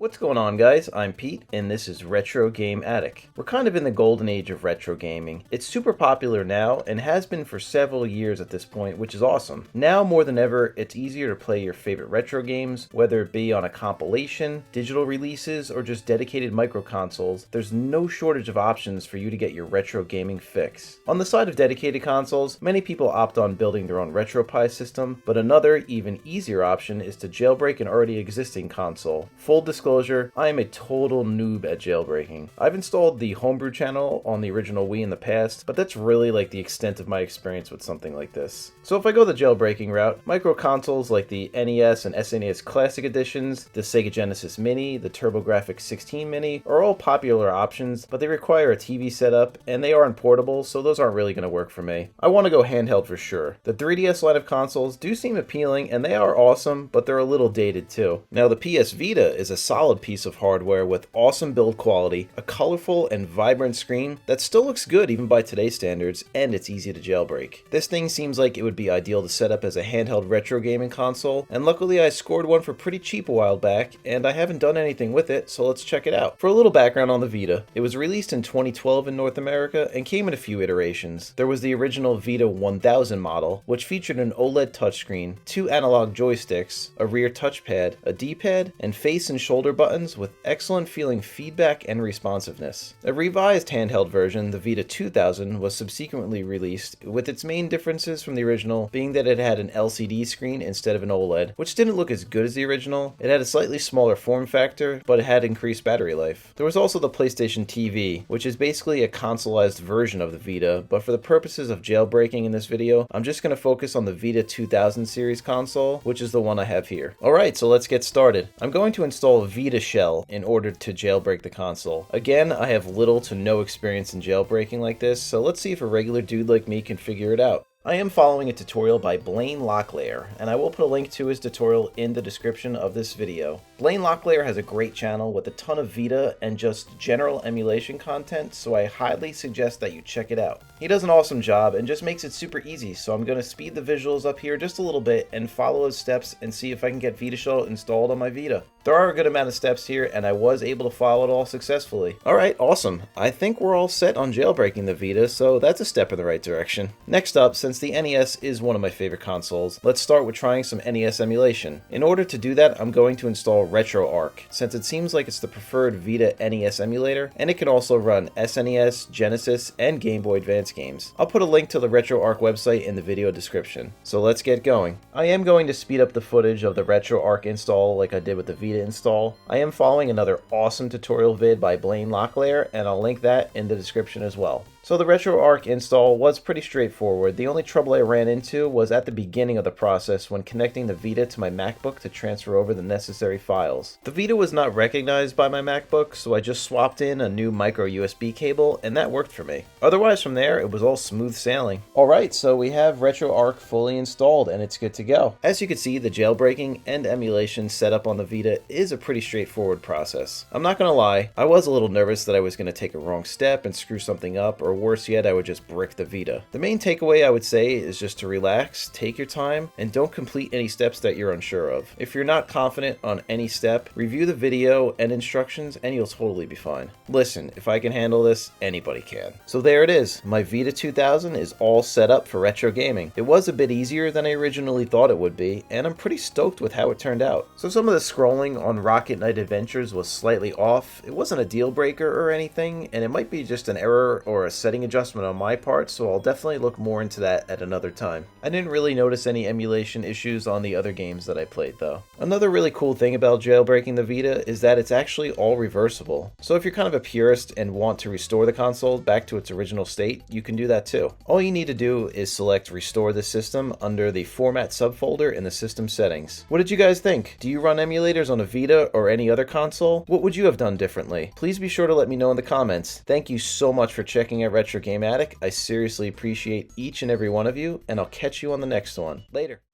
What's going on, guys? I'm Pete, and this is Retro Game Attic. We're kind of in the golden age of retro gaming. It's super popular now, and has been for several years at this point, which is awesome. Now more than ever, it's easier to play your favorite retro games, whether it be on a compilation, digital releases, or just dedicated micro consoles. There's no shortage of options for you to get your retro gaming fix. On the side of dedicated consoles, many people opt on building their own RetroPie system, but another, even easier option is to jailbreak an already existing console. Full disclosure, I am a total noob at jailbreaking. I've installed the homebrew channel on the original Wii in the past, but that's really like the extent of my experience with something like this. So if I go the jailbreaking route, micro consoles like the NES and SNES Classic Editions, the Sega Genesis Mini, the TurboGrafx 16 Mini are all popular options, but they require a TV setup and they aren't portable, so those aren't really going to work for me. I want to go handheld for sure. The 3DS line of consoles do seem appealing and they are awesome, but they're a little dated too. Now the PS Vita is a solid piece of hardware with awesome build quality, a colorful and vibrant screen that still looks good even by today's standards, and it's easy to jailbreak. This thing seems like it would be ideal to set up as a handheld retro gaming console, and luckily I scored one for pretty cheap a while back, and I haven't done anything with it, so let's check it out. For a little background on the Vita, it was released in 2012 in North America and came in a few iterations. There was the original Vita 1000 model, which featured an OLED touchscreen, 2 analog joysticks, a rear touchpad, a D-pad, and face and shoulder buttons with excellent feeling feedback and responsiveness. A revised handheld version, the Vita 2000, was subsequently released, with its main differences from the original being that it had an LCD screen instead of an OLED, which didn't look as good as the original. It had a slightly smaller form factor, but it had increased battery life. There was also the PlayStation TV, which is basically a consoleized version of the Vita, but for the purposes of jailbreaking in this video, I'm just going to focus on the Vita 2000 series console, which is the one I have here. Alright, so let's get started. I'm going to install a Vita shell in order to jailbreak the console. Again, I have little to no experience in jailbreaking like this, so let's see if a regular dude like me can figure it out. I am following a tutorial by Blaine Locklear, and I will put a link to his tutorial in the description of this video. Blaine Locklear has a great channel with a ton of Vita and just general emulation content, so I highly suggest that you check it out. He does an awesome job and just makes it super easy, so I'm going to speed the visuals up here just a little bit and follow his steps and see if I can get Vita Shell installed on my Vita. There are a good amount of steps here, and I was able to follow it all successfully. Alright, awesome. I think we're all set on jailbreaking the Vita, so that's a step in the right direction. Next up, since the NES is one of my favorite consoles, let's start with trying some NES emulation. In order to do that, I'm going to install RetroArch, since it seems like it's the preferred Vita NES emulator, and it can also run SNES, Genesis, and Game Boy Advance games. I'll put a link to the RetroArch website in the video description. So let's get going. I am going to speed up the footage of the RetroArch install like I did with the Vita install. I am following another awesome tutorial vid by Blaine Locklear, and I'll link that in the description as well. So the RetroArch install was pretty straightforward. The only trouble I ran into was at the beginning of the process when connecting the Vita to my MacBook to transfer over the necessary files. The Vita was not recognized by my MacBook, so I just swapped in a new micro USB cable, and that worked for me. Otherwise from there, it was all smooth sailing. Alright, so we have RetroArch fully installed and it's good to go. As you can see, the jailbreaking and emulation setup on the Vita is a pretty straightforward process. I'm not gonna lie, I was a little nervous that I was gonna take a wrong step and screw something up, or worse yet, I would just brick the Vita. The main takeaway I would say is just to relax, take your time, and don't complete any steps that you're unsure of. If you're not confident on any step, review the video and instructions and you'll totally be fine. Listen, if I can handle this, anybody can. So there it is. My Vita 2000 is all set up for retro gaming. It was a bit easier than I originally thought it would be, and I'm pretty stoked with how it turned out. So some of the scrolling on Rocket Knight Adventures was slightly off. It wasn't a deal breaker or anything, and it might be just an error or a setting adjustment on my part, so I'll definitely look more into that at another time. I didn't really notice any emulation issues on the other games that I played though. Another really cool thing about jailbreaking the Vita is that it's actually all reversible. So if you're kind of a purist and want to restore the console back to its original state, you can do that too. All you need to do is select Restore the System under the Format subfolder in the system settings. What did you guys think? Do you run emulators on a Vita or any other console? What would you have done differently? Please be sure to let me know in the comments. Thank you so much for checking out Retro Game Attic. I seriously appreciate each and every one of you, and I'll catch you on the next one. Later.